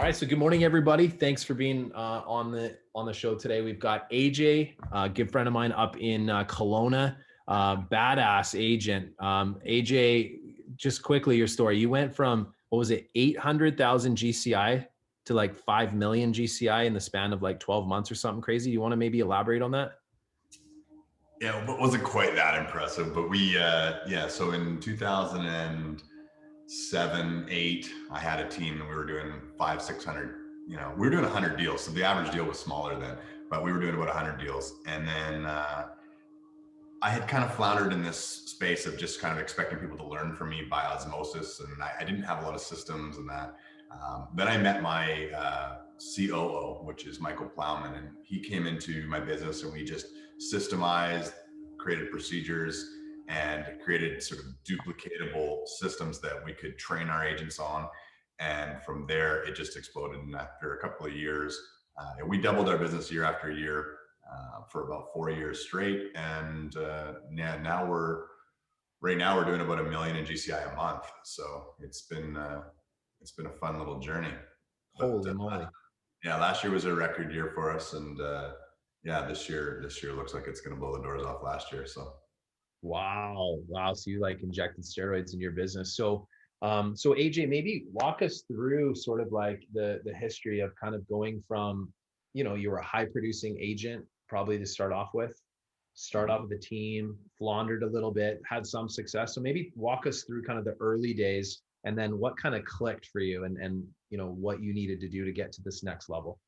right, so good morning, everybody. Thanks for being on the show today. We've got AJ, a good friend of mine up in Kelowna, badass agent. AJ, just quickly, your story. You went from, what was it, 800,000 GCI to like 5 million GCI in the span of like 12 months or something crazy. You want to maybe elaborate on that? Yeah, it wasn't quite that impressive, but so in 2007, 8, I had a team and we were doing 500, 600, we were doing 100 deals. So the average deal was smaller then, but we were doing about 100 deals. And then I had kind of floundered in this space of just kind of expecting people to learn from me by osmosis. And I didn't have a lot of systems and that. Then I met my COO, which is Michael Plowman, and he came into my business and we just systemized, created procedures, and created sort of duplicatable systems that we could train our agents on. And from there, it just exploded. And after a couple of years, we doubled our business year after year for about 4 years straight. And right now we're doing about 1 million in GCI a month. So it's been a fun little journey. Holy moly. Yeah, last year was a record year for us, and this year looks like it's going to blow the doors off last year. So, wow. So you like injected steroids in your business. So AJ, maybe walk us through sort of like the history of kind of going from, you were a high producing agent, probably to start off with a team, floundered a little bit, had some success. So maybe walk us through kind of the early days and then what kind of clicked for you and what you needed to do to get to this next level.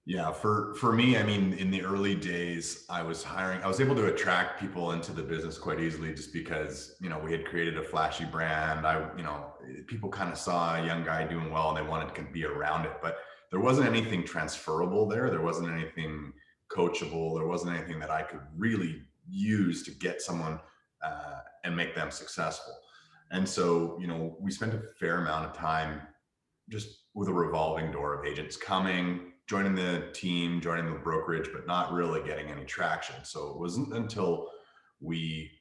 Yeah, for me, I mean, in the early days, I was able to attract people into the business quite easily just because, we had created a flashy brand. People kind of saw a young guy doing well and they wanted to be around it, but there wasn't anything transferable there. There wasn't anything coachable. There wasn't anything that I could really use to get someone and make them successful. And so, we spent a fair amount of time just with a revolving door of agents coming, joining the team, joining the brokerage, but not really getting any traction. So it wasn't until we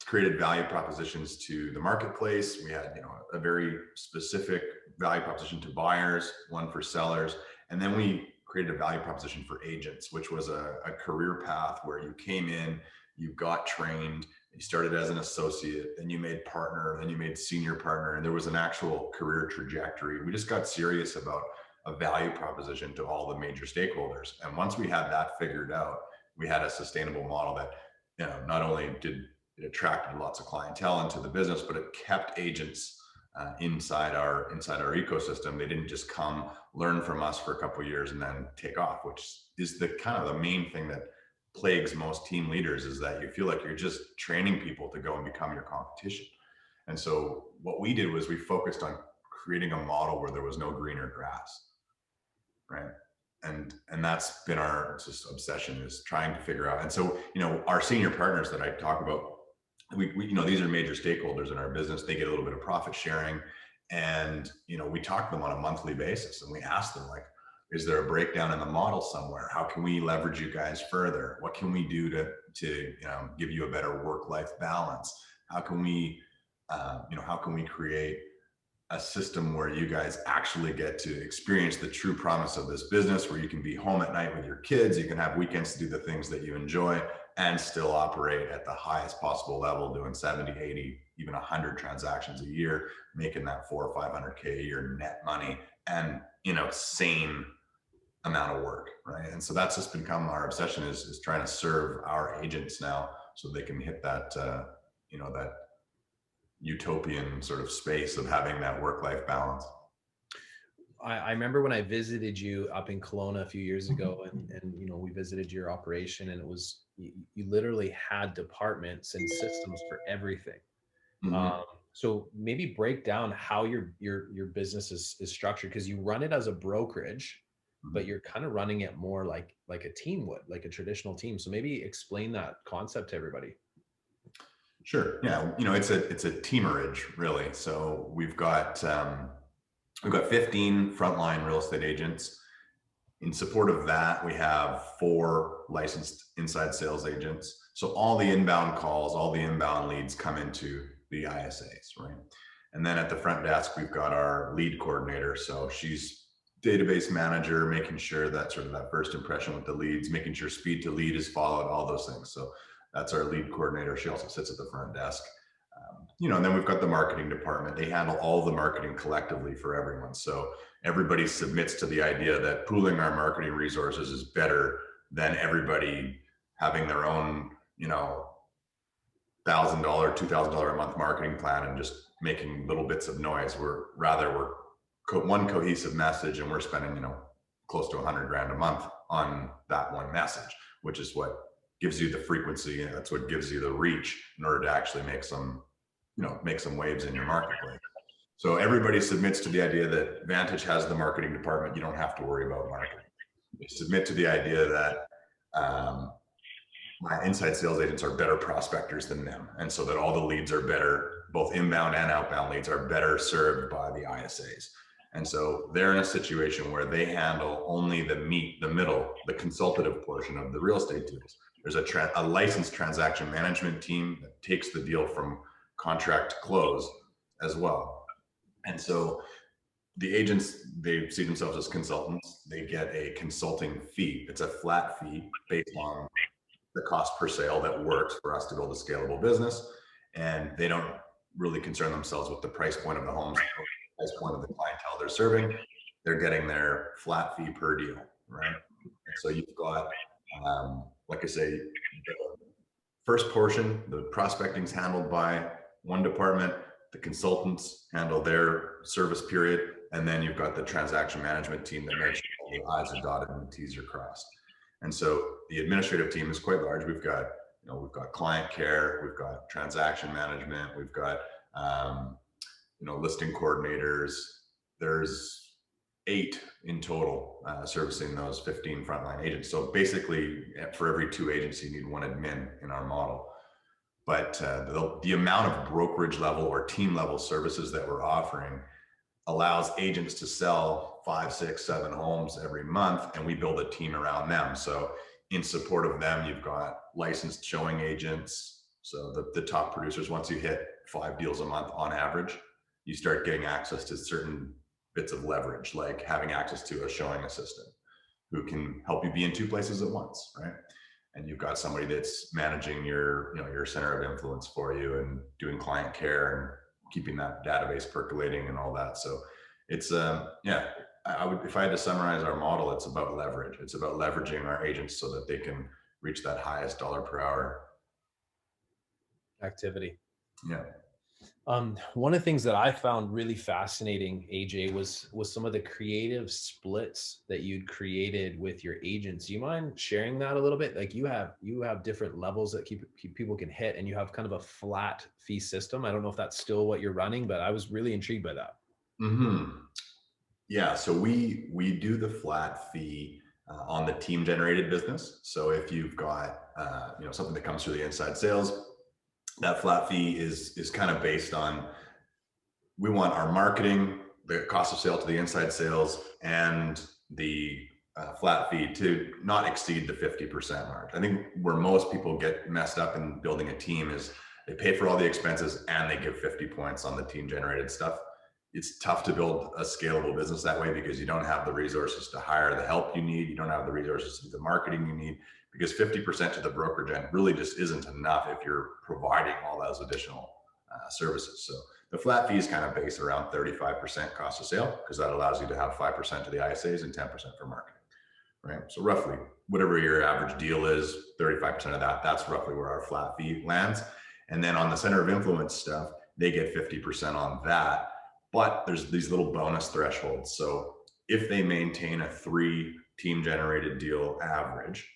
created value propositions to the marketplace. We had, a very specific value proposition to buyers, one for sellers, and then we created a value proposition for agents, which was a career path where you came in, you got trained, you started as an associate, then you made partner, then you made senior partner, and there was an actual career trajectory. We just got serious about a value proposition to all the major stakeholders. And once we had that figured out, we had a sustainable model that, not only did it attracted lots of clientele into the business, but it kept agents inside our ecosystem. They didn't just come learn from us for a couple of years and then take off, which is the kind of the main thing that plagues most team leaders, is that you feel like you're just training people to go and become your competition. And so what we did was we focused on creating a model where there was no greener grass, right? And that's been our just obsession, is trying to figure out. And so, our senior partners that I talk about, we these are major stakeholders in our business. They get a little bit of profit sharing, and we talk to them on a monthly basis, and we ask them, like, is there a breakdown in the model somewhere? How can we leverage you guys further? What can we do to give you a better work-life balance? How can we create a system where you guys actually get to experience the true promise of this business, where you can be home at night with your kids, you can have weekends to do the things that you enjoy, and still operate at the highest possible level, doing 70, 80, even 100 transactions a year, making that 400 or 500K a year net money, and sane amount of work, right? And so that's just become our obsession, is trying to serve our agents now so they can hit that that utopian sort of space of having that work-life balance. I remember when I visited you up in Kelowna a few years ago, and we visited your operation, and it was, you literally had departments and systems for everything. Mm-hmm. So maybe break down how your business is structured, because you run it as a brokerage, but you're kind of running it more like a team would, like a traditional team. So maybe explain that concept to everybody. Sure. Yeah. It's a teamerage, really. So we've got 15 frontline real estate agents. In support of that, we have 4 licensed inside sales agents. So all the inbound calls, all the inbound leads come into the ISAs, right? And then at the front desk, we've got our lead coordinator. So she's database manager, making sure that sort of that first impression with the leads, making sure speed to lead is followed, all those things. So that's our lead coordinator. She also sits at the front desk. And then we've got the marketing department. They handle all the marketing collectively for everyone. So everybody submits to the idea that pooling our marketing resources is better than everybody having their own, $1,000, $2,000 a month marketing plan and just making little bits of noise. We're one cohesive message, and we're spending, close to 100 grand a month on that one message, which is what gives you the frequency. And that's what gives you the reach in order to actually make some waves in your marketplace. So everybody submits to the idea that Vantage has the marketing department. You don't have to worry about marketing. They submit to the idea that my inside sales agents are better prospectors than them. And so that all the leads are better, both inbound and outbound leads are better served by the ISAs. And so they're in a situation where they handle only the middle, the consultative portion of the real estate deals. There's a licensed transaction management team that takes the deal from contract to close as well. And so the agents, they see themselves as consultants. They get a consulting fee. It's a flat fee based on the cost per sale that works for us to build a scalable business. And they don't really concern themselves with the price point of the homes, the price point of the clientele they're serving. They're getting their flat fee per deal, right? And so you've got, like I say, the first portion, the prospecting is handled by one department, the consultants handle their service period, and then you've got the transaction management team that makes sure the I's are dotted and the T's are crossed. And so the administrative team is quite large. We've got client care, we've got transaction management, we've got listing coordinators. There's 8 in total servicing those 15 frontline agents. So basically, for every 2 agents, you need 1 admin in our model. But the amount of brokerage level or team level services that we're offering allows agents to sell 5, 6, 7 homes every month, and we build a team around them. So in support of them, you've got licensed showing agents. So the top producers, once you hit 5 deals a month on average, you start getting access to certain bits of leverage, like having access to a showing assistant who can help you be in 2 places at once, right? And you've got somebody that's managing your center of influence for you and doing client care and keeping that database percolating and all that. So it's if I had to summarize our model, it's about leverage. It's about leveraging our agents so that they can reach that highest dollar per hour activity. Yeah. One of the things that I found really fascinating, AJ, was some of the creative splits that you'd created with your agents. Do you mind sharing that a little bit? Like you have different levels that people can hit, and you have kind of a flat fee system. I don't know if that's still what you're running, but I was really intrigued by that. Mm-hmm. Yeah, so we do the flat fee on the team generated business. So if you've got something that comes through the inside sales, that flat fee is kind of based on, we want our marketing, the cost of sale to the inside sales, and the flat fee to not exceed the 50% mark. I think where most people get messed up in building a team is they pay for all the expenses and they give 50 points on the team generated stuff. It's tough to build a scalable business that way because you don't have the resources to hire the help you need. You don't have the resources to do the marketing you need, because 50% to the brokerage end really just isn't enough if you're providing all those additional services. So the flat fee is kind of based around 35% cost of sale, because that allows you to have 5% to the ISAs and 10% for marketing, right? So roughly whatever your average deal is, 35% of that, that's roughly where our flat fee lands. And then on the center of influence stuff, they get 50% on that. But there's these little bonus thresholds. So if they maintain a 3 team generated deal average,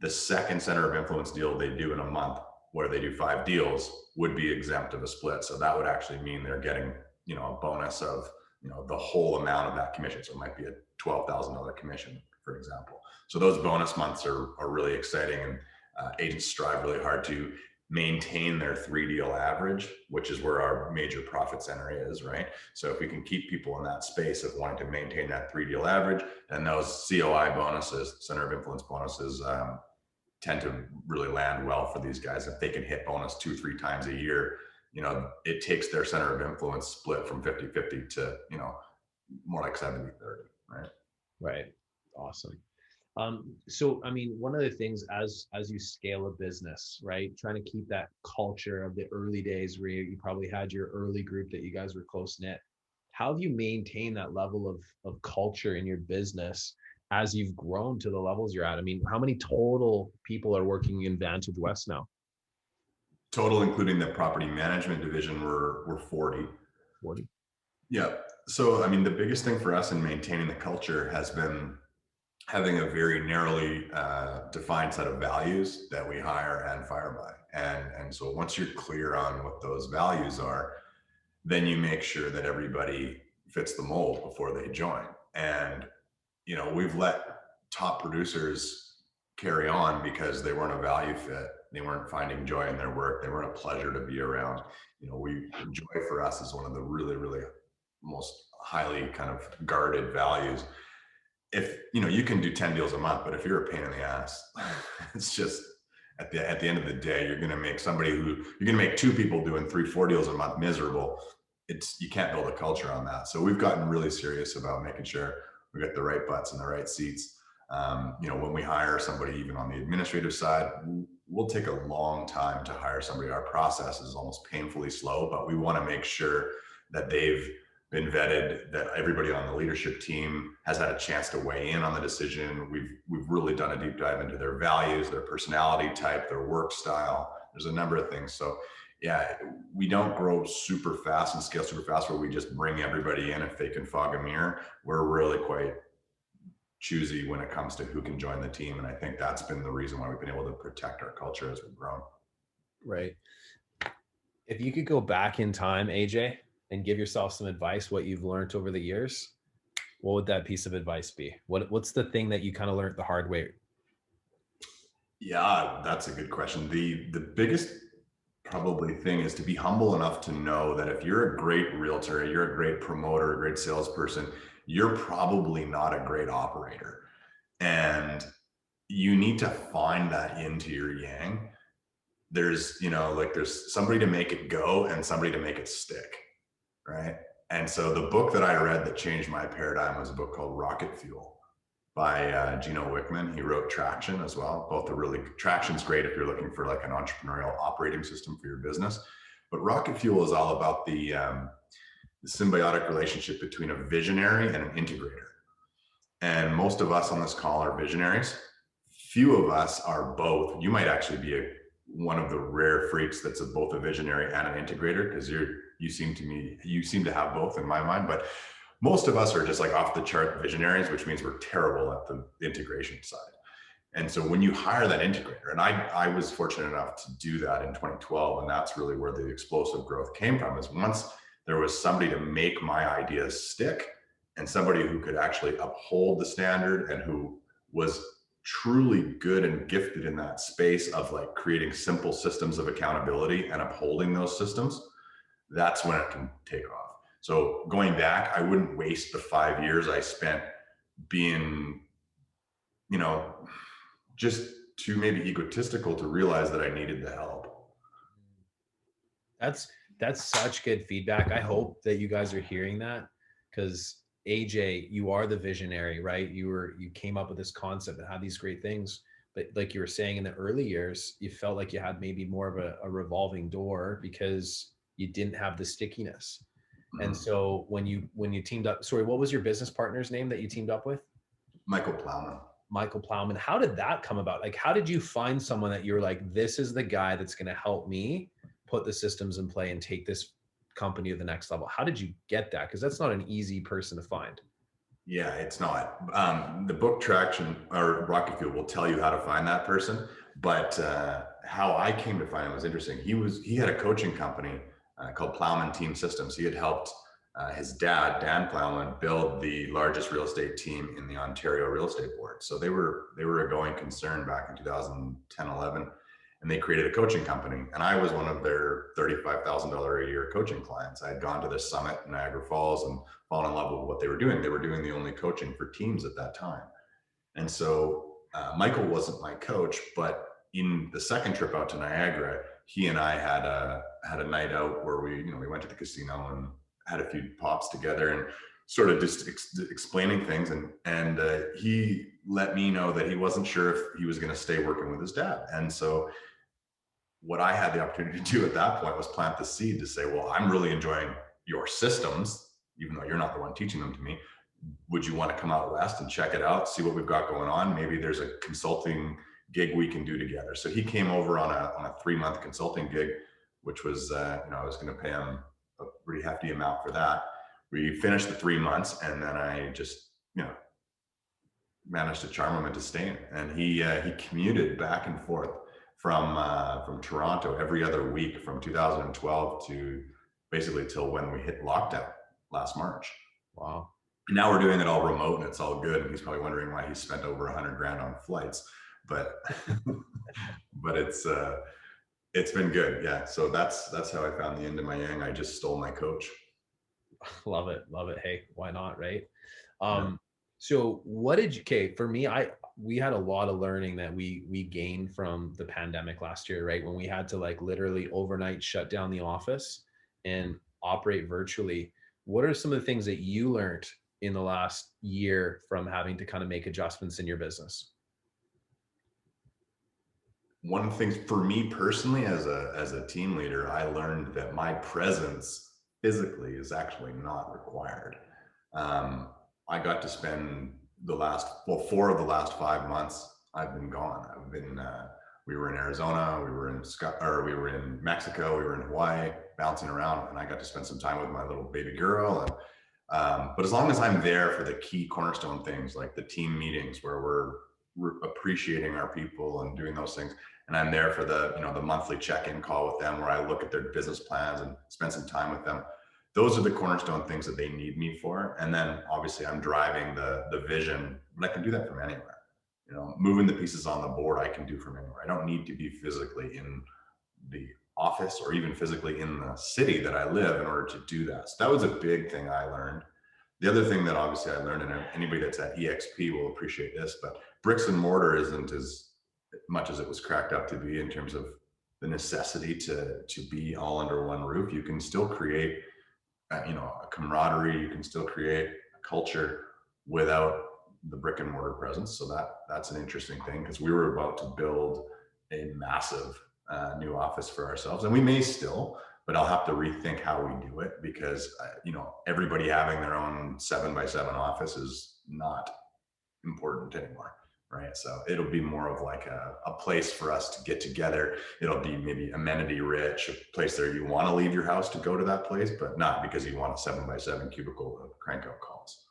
the second center of influence deal they do in a month, where they do 5 deals, would be exempt of a split. So that would actually mean they're getting, a bonus of, the whole amount of that commission. So it might be a $12,000 commission, for example. So those bonus months are really exciting, and agents strive really hard to maintain their 3 deal average, which is where our major profit center is, right? So if we can keep people in that space of wanting to maintain that 3 deal average, and those COI bonuses, center of influence bonuses, tend to really land well for these guys. If they can hit bonus 2-3 times a year, it takes their center of influence split from 50-50 to, more like 70-30, right? Right. Awesome. So I mean, one of the things as you scale a business, right, trying to keep that culture of the early days where you probably had your early group that you guys were close knit. How have you maintained that level of culture in your business as you've grown to the levels you're at? I mean, how many total people are working in Vantage West now? Total, including the property management division, we're 40. 40. Yeah. So, I mean, the biggest thing for us in maintaining the culture has been having a very narrowly defined set of values that we hire and fire by. And so once you're clear on what those values are, then you make sure that everybody fits the mold before they join. And, we've let top producers carry on because they weren't a value fit. They weren't finding joy in their work. They weren't a pleasure to be around. Joy for us is one of the really, really most highly kind of guarded values. If you can do 10 deals a month, but if you're a pain in the ass, it's just at the end of the day, you're going to make two people doing 3-4 deals a month miserable. You can't build a culture on that. So we've gotten really serious about making sure we got the right butts in the right seats. When we hire somebody, even on the administrative side, we'll take a long time to hire somebody. Our process is almost painfully slow, but we want to make sure that they've been vetted, that everybody on the leadership team has had a chance to weigh in on the decision. We've really done a deep dive into their values, their personality type, their work style. There's a number of things. So yeah, we don't grow super fast and scale super fast where we just bring everybody in if they can fog a mirror. We're really quite choosy when it comes to who can join the team. And I think that's been the reason why we've been able to protect our culture as we've grown. Right. If you could go back in time, AJ, and give yourself some advice, what you've learned over the years, what would that piece of advice be? What's the thing that you kind of learned the hard way? Yeah, that's a good question. The biggest probably thing is to be humble enough to know that if you're a great realtor, you're a great promoter, a great salesperson, you're probably not a great operator. And you need to find that into your yang. There's somebody to make it go and somebody to make it stick. Right. And so the book that I read that changed my paradigm was a book called Rocket Fuel by Gino Wickman. He wrote Traction as well. Traction's great if you're looking for like an entrepreneurial operating system for your business. But Rocket Fuel is all about the symbiotic relationship between a visionary and an integrator. And most of us on this call are visionaries. Few of us are both. You might actually be one of the rare freaks that's both a visionary and an integrator, because you seem to have both in my mind. But most of us are just like off the chart visionaries, which means we're terrible at the integration side. And so when you hire that integrator, and I was fortunate enough to do that in 2012, and that's really where the explosive growth came from, is once there was somebody to make my ideas stick and somebody who could actually uphold the standard and who was truly good and gifted in that space of like creating simple systems of accountability and upholding those systems, that's when it can take off. So going back, I wouldn't waste the 5 years I spent being, just too maybe egotistical to realize that I needed the help. That's such good feedback. I hope that you guys are hearing that, because AJ, you are the visionary, right? You came up with this concept and had these great things, but like you were saying, in the early years, you felt like you had maybe more of a revolving door because you didn't have the stickiness. Mm-hmm. And so when you teamed up, sorry, what was your business partner's name that you teamed up with? Michael Plowman. Michael Plowman. How did that come about? Like, how did you find someone that you're like, this is the guy that's going to help me put the systems in play and take this company to the next level? How did you get that? Because that's not an easy person to find. Yeah, it's not. The book Traction or Rocket Fuel will tell you how to find that person. But how I came to find him was interesting. He had a coaching company called Plowman Team Systems. He had helped his dad, Dan Plowman, build the largest real estate team in the Ontario Real Estate Board. So they were a going concern back in 2010, 11. And they created a coaching company. And I was one of their $35,000 a year coaching clients. I had gone to this summit in Niagara Falls and fallen in love with what they were doing. They were doing the only coaching for teams at that time. And so Michael wasn't my coach, but in the second trip out to Niagara, he and I had a night out where we went to the casino and had a few pops together and sort of just explaining things. And he let me know that he wasn't sure if he was going to stay working with his dad. And so what I had the opportunity to do at that point was plant the seed to say, well, I'm really enjoying your systems, even though you're not the one teaching them to me. Would you want to come out west and check it out, see what we've got going on? Maybe there's a consulting gig we can do together. So he came over on a 3-month consulting gig, which was, I was going to pay him a pretty hefty amount for that. We finished the 3 months, and then I just, managed to charm him into staying. And he commuted back and forth from Toronto every other week from 2012 to basically till when we hit lockdown last March. Wow. And now we're doing it all remote, and it's all good. And he's probably wondering why he spent over $100,000 on flights, but but it's been good. Yeah. So that's how I found the yin to my yang. I just stole my coach. Love it. Love it. Hey, why not? Right. Yeah. So what did you, okay, for me, we had a lot of learning that we gained from the pandemic last year, right? When we had to like literally overnight shut down the office and operate virtually. What are some of the things that you learned in the last year from having to kind of make adjustments in your business? One of the things for me personally as a team leader, I learned that my presence physically is actually not required. I got to spend 4 of the last 5 months I've been gone. We were in Arizona, we were in Mexico, we were in Hawaii, bouncing around, and I got to spend some time with my little baby girl. And but as long as I'm there for the key cornerstone things like the team meetings where we're appreciating our people and doing those things, and I'm there for the monthly check-in call with them where I look at their business plans and spend some time with them. Those are the cornerstone things that they need me for. And then obviously I'm driving the vision, but I can do that from anywhere. Moving the pieces on the board, I can do from anywhere. I don't need to be physically in the office or even physically in the city that I live in order to do that. So that was a big thing I learned. The other thing that obviously I learned, and anybody that's at EXP will appreciate this, but bricks and mortar isn't as much as it was cracked up to be in terms of the necessity to be all under one roof. You can still create a camaraderie. You can still create a culture without the brick and mortar presence. So that's an interesting thing, because we were about to build a massive new office for ourselves, and we may still, but I'll have to rethink how we do it, because everybody having their own 7x7 office is not important anymore. Right. So it'll be more of like a place for us to get together. It'll be maybe amenity rich, a place there you want to leave your house to go to that place, but not because you want a 7x7 cubicle of crank out calls.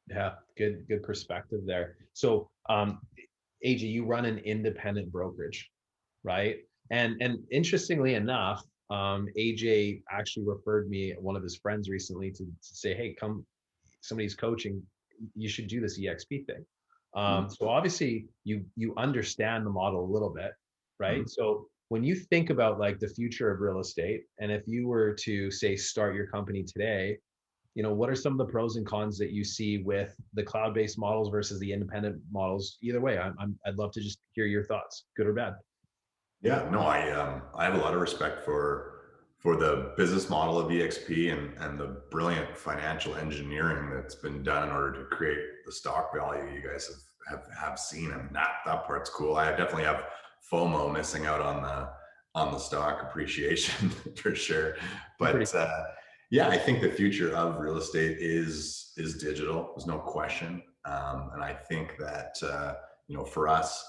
Yeah, good perspective there. So AJ, you run an independent brokerage, right? And interestingly enough, AJ actually referred me one of his friends recently to say, hey, come, somebody's coaching, you should do this EXP thing. So obviously you understand the model a little bit, right? So when you think about like the future of real estate, and if you were to say start your company today, what are some of the pros and cons that you see with the cloud-based models versus the independent models? Either way, I'd love to just hear your thoughts, good or bad. Yeah, no, I have a lot of respect for the business model of EXP and the brilliant financial engineering that's been done in order to create the stock value you guys have seen. And that part's cool. I definitely have FOMO missing out on the stock appreciation for sure. But yeah, I think the future of real estate is digital. There's no question. And I think that for us,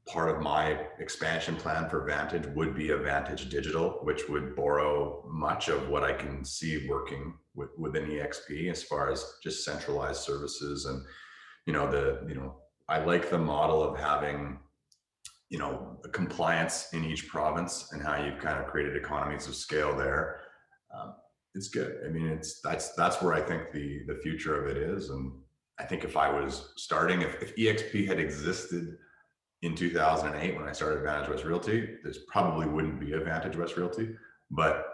part of my expansion plan for Vantage would be a Vantage Digital, which would borrow much of what I can see working within EXP as far as just centralized services. And I like the model of having a compliance in each province and how you've kind of created economies of scale there. It's good. I mean, that's where I think the future of it is. And I think if I was starting, if EXP had existed in 2008 when I started Vantage West Realty, this probably wouldn't be a Vantage West Realty, but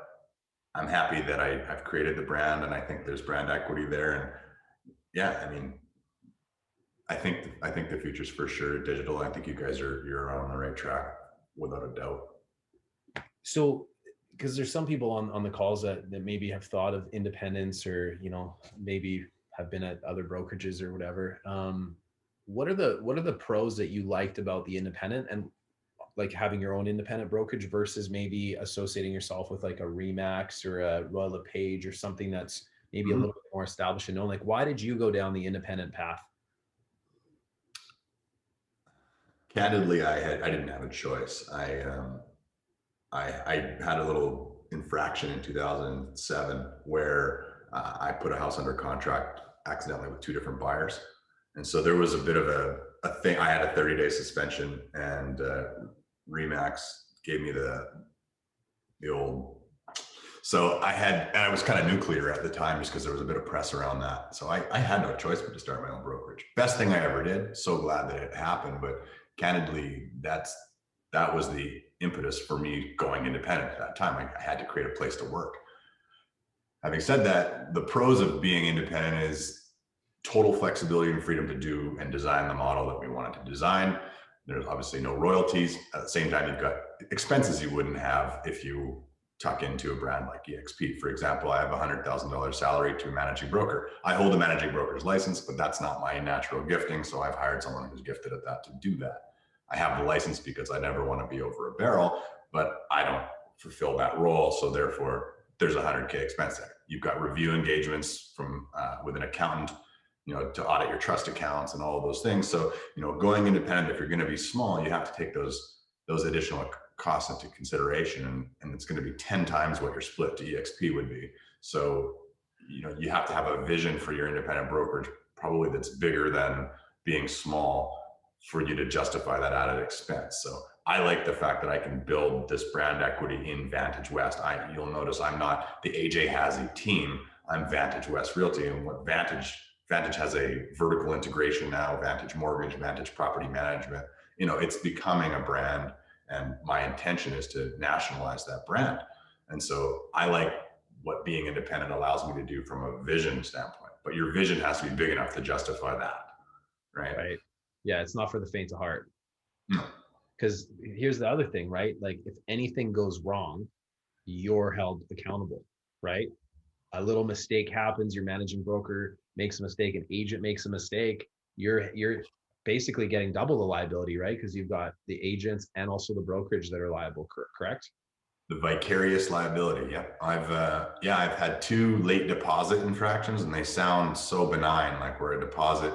I'm happy that I've created the brand, and I think there's brand equity there. And yeah, I mean, I think the future's for sure digital. I think you guys you're on the right track without a doubt. So, because there's some people on the calls that maybe have thought of independence, or maybe have been at other brokerages or whatever. What are the pros that you liked about the independent, and like having your own independent brokerage versus maybe associating yourself with like a Remax or a Royal LePage or something that's maybe a Mhm. little bit more established and known? Like, why did you go down the independent path? Candidly, I didn't have a choice. I had a little infraction in 2007 where I put a house under contract accidentally with two different buyers. And so there was a bit of a thing. I had a 30-day suspension, and Remax gave me the old. So I was kind of nuclear at the time just because there was a bit of press around that. So I had no choice but to start my own brokerage. Best thing I ever did. So glad that it happened. But candidly, that was the impetus for me going independent at that time. I had to create a place to work. Having said that, the pros of being independent is total flexibility and freedom to do and design the model that we wanted to design. There's obviously no royalties. At the same time, you've got expenses you wouldn't have if you tuck into a brand like EXP. For example, I have a $100,000 salary to a managing broker. I hold a managing broker's license, but that's not my natural gifting. So I've hired someone who's gifted at that to do that. I have the license because I never want to be over a barrel, but I don't fulfill that role. So therefore, there's a 100K expense there. You've got review engagements from with an accountant, to audit your trust accounts and all of those things. So, going independent, if you're going to be small, you have to take those additional costs into consideration, and it's going to be 10 times what your split to EXP would be. So, you have to have a vision for your independent brokerage, probably that's bigger than being small, for you to justify that added expense. So I like the fact that I can build this brand equity in Vantage West. You'll notice I'm not the AJ Hazy team. I'm Vantage West Realty, and what Vantage has a vertical integration now. Vantage Mortgage, Vantage Property Management. It's becoming a brand, and my intention is to nationalize that brand. And so I like what being independent allows me to do from a vision standpoint. But your vision has to be big enough to justify that, right? Right. Yeah, it's not for the faint of heart. No. Because here's the other thing, right? Like, if anything goes wrong, you're held accountable, right? A little mistake happens, your managing broker makes a mistake, an agent makes a mistake, you're basically getting double the liability, right? Because you've got the agents and also the brokerage that are liable, correct? The vicarious liability. Yeah. I've had two late deposit infractions, and they sound so benign, like we're a deposit,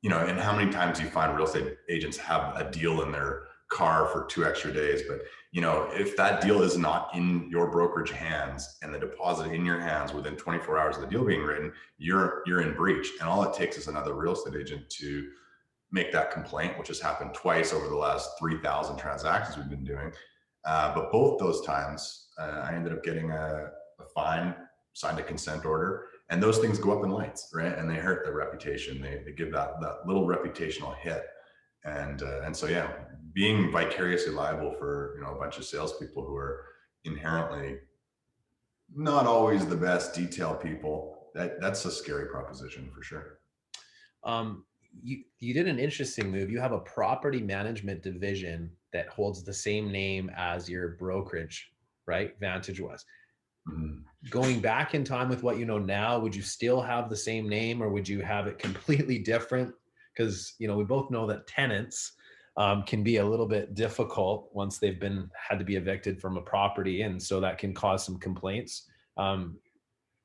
and how many times do you find real estate agents have a deal in their car for 2 extra days? But, if that deal is not in your brokerage hands and the deposit in your hands within 24 hours of the deal being written, you're in breach. And all it takes is another real estate agent to make that complaint, which has happened twice over the last 3,000 transactions we've been doing. But both those times, I ended up getting a fine, signed a consent order, and those things go up in lights, right? And they hurt their reputation. They give that little reputational hit, and so yeah, being vicariously liable for a bunch of salespeople who are inherently not always the best detail people, that's a scary proposition for sure. You did an interesting move. You have a property management division that holds the same name as your brokerage, right? Vantage West. Mhm. Going back in time with what you know now, would you still have the same name, or would you have it completely different? Because we both know that tenants can be a little bit difficult once they've had to be evicted from a property, and so that can cause some complaints.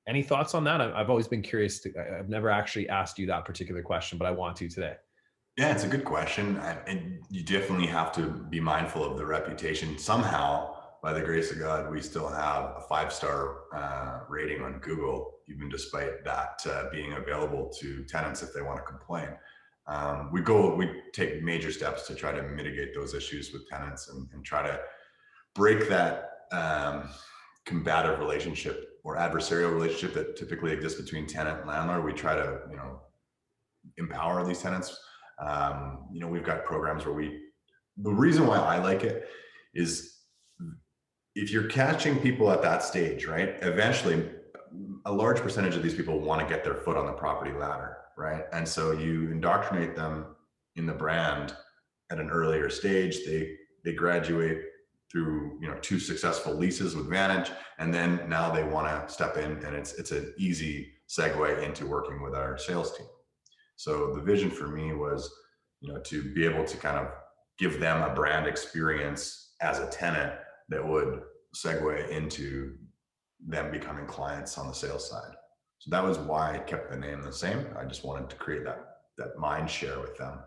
Any thoughts on that? I've always been curious. I've never actually asked you that particular question, but I want to today. Yeah, it's a good question. And you definitely have to be mindful of the reputation. Somehow, by the grace of God, we still have a 5-star rating on Google, even despite that being available to tenants if they want to complain. We take major steps to try to mitigate those issues with tenants, and try to break that combative relationship or adversarial relationship that typically exists between tenant and landlord. We try to, empower these tenants. We've got programs where the reason why I like it is, if you're catching people at that stage, right, eventually a large percentage of these people want to get their foot on the property ladder, right? And so you indoctrinate them in the brand at an earlier stage. They graduate through, 2 successful leases with Vantage. And then now they want to step in, and it's an easy segue into working with our sales team. So the vision for me was, to be able to kind of give them a brand experience as a tenant that would segue into them becoming clients on the sales side. So that was why I kept the name the same. I just wanted to create that mind share with them.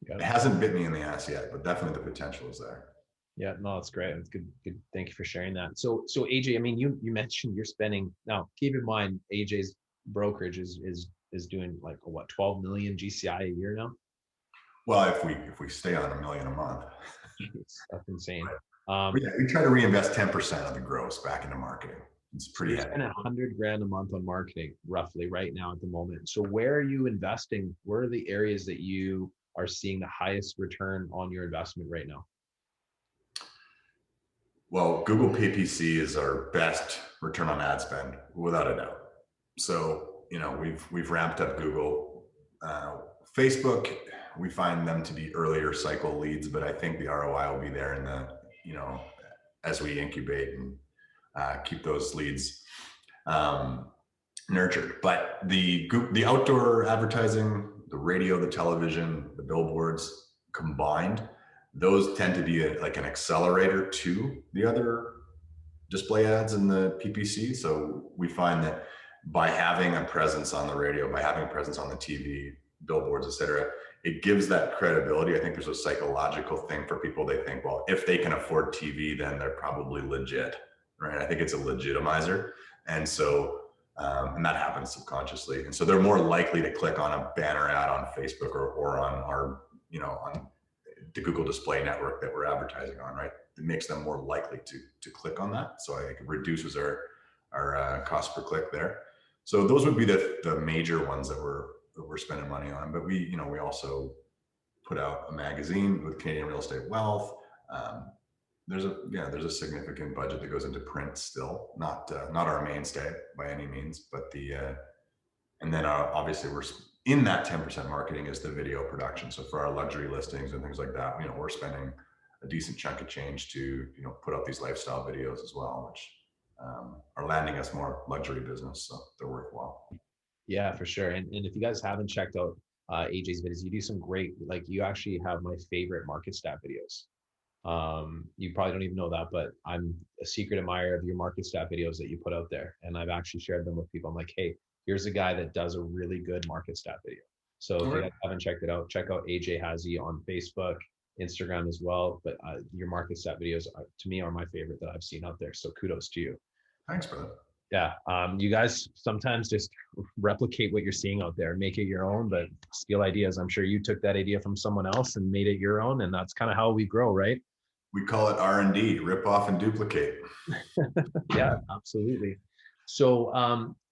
It hasn't bit me in the ass yet, but definitely the potential is there. Yeah, no, that's great. It's good. Good. Thank you for sharing that. So AJ, I mean, you mentioned you're spending now. Keep in mind, AJ's brokerage is doing like what, 12 million GCI a year now. Well, if we stay on $1 million a month, that's insane. We try to reinvest 10% of the gross back into marketing. It's pretty heavy. Spending $100,000 a month on marketing, roughly, right now at the moment. So where are you investing? Where are the areas that you are seeing the highest return on your investment right now? Well, Google PPC is our best return on ad spend, without a doubt. So, we've ramped up Google. Facebook, we find them to be earlier cycle leads, but I think the ROI will be there in the, as we incubate and keep those leads nurtured. But the outdoor advertising, the radio, the television, the billboards combined, those tend to be like an accelerator to the other display ads in the PPC. So we find that by having a presence on the radio, by having a presence on the TV, billboards, et cetera, it gives that credibility. I think there's a psychological thing for people. They think, well, if they can afford TV, then they're probably legit, right? I think it's a legitimizer. And so, and that happens subconsciously. And so they're more likely to click on a banner ad on Facebook or on our, on the Google display network that we're advertising on, right? It makes them more likely to click on that. So it reduces our cost per click there. So those would be the major ones that we're spending money on. But we also put out a magazine with Canadian Real Estate Wealth. There's a significant budget that goes into print still, not our mainstay by any means, but and then obviously we're in that 10% marketing is the video production. So for our luxury listings and things like that, we're spending a decent chunk of change to, put out these lifestyle videos as well, which are landing us more luxury business. So they're worthwhile. Yeah, for sure. And if you guys haven't checked out AJ's videos, you do some great, like you actually have my favorite market stat videos. You probably don't even know that, but I'm a secret admirer of your market stat videos that you put out there. And I've actually shared them with people. I'm like, hey, here's a guy that does a really good market stat video. So if you guys haven't checked it out, check out AJ Hazy on Facebook, Instagram as well. But your market stat videos, to me, are my favorite that I've seen out there. So kudos to you. Thanks, brother. Yeah. You guys sometimes just replicate what you're seeing out there, make it your own, but steal ideas. I'm sure you took that idea from someone else and made it your own. And that's kind of how we grow, right? We call it R&D, rip off and duplicate. Yeah, absolutely. So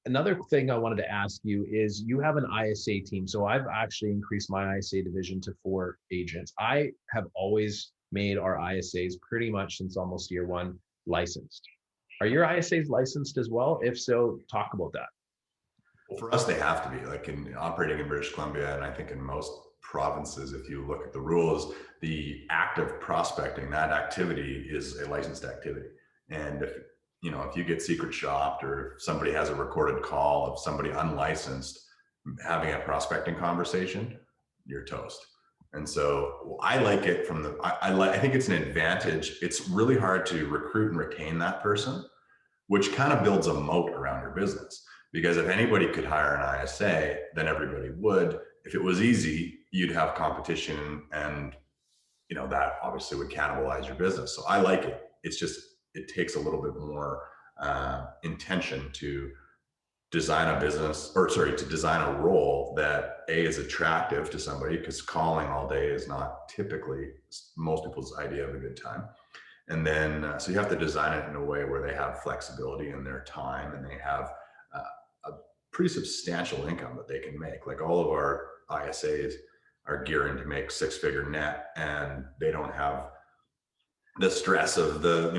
another thing I wanted to ask you is you have an ISA team. So I've actually increased my ISA division to 4 agents. I have always made our ISAs pretty much since almost year 1 licensed. Are your ISAs licensed as well? If so, talk about that. Well, for us, they have to be, like in operating in British Columbia, and I think in most provinces, if you look at the rules, the act of prospecting, that activity is a licensed activity. And if you get secret shopped, or if somebody has a recorded call of somebody unlicensed having a prospecting conversation, you're toast. And so I like it from I think it's an advantage. It's really hard to recruit and retain that person, which kind of builds a moat around your business. Because if anybody could hire an ISA, then everybody would. If it was easy, you'd have competition, and that obviously would cannibalize your business. So I like it. It's just, it takes a little bit more intention to design a to design a role that is attractive to somebody, because calling all day is not typically most people's idea of a good time. And then, so you have to design it in a way where they have flexibility in their time, and they have a pretty substantial income that they can make. Like all of our ISAs are gearing to make 6-figure net, and they don't have the stress of the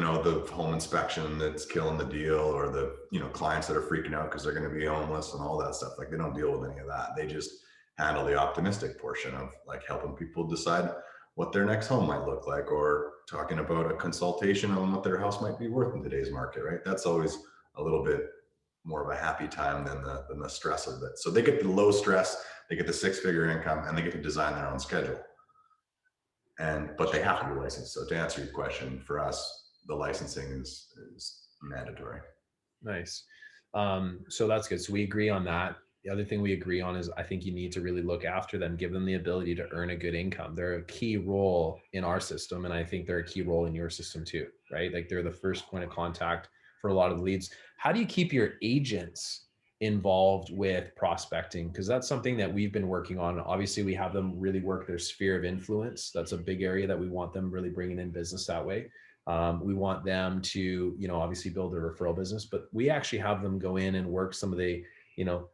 home inspection that's killing the deal, or the clients that are freaking out because they're going to be homeless and all that stuff. Like they don't deal with any of that. They just handle the optimistic portion of like helping people decide what their next home might look like, or talking about a consultation on what their house might be worth in today's market, right? That's always a little bit more of a happy time than the stress of it. So they get the low stress, they get the 6-figure income, and they get to design their own schedule. But they have to be licensed. So to answer your question, for us, the licensing is mandatory. Nice. So that's good. So we agree on that. The other thing we agree on is I think you need to really look after them, give them the ability to earn a good income. They're a key role in our system, and I think they're a key role in your system too, right? Like they're the first point of contact for a lot of the leads. How do you keep your agents involved with prospecting? Because that's something that we've been working on. Obviously, we have them really work their sphere of influence. That's a big area that we want them really bringing in business that way. We want them to, obviously build a referral business, but we actually have them go in and work some of the,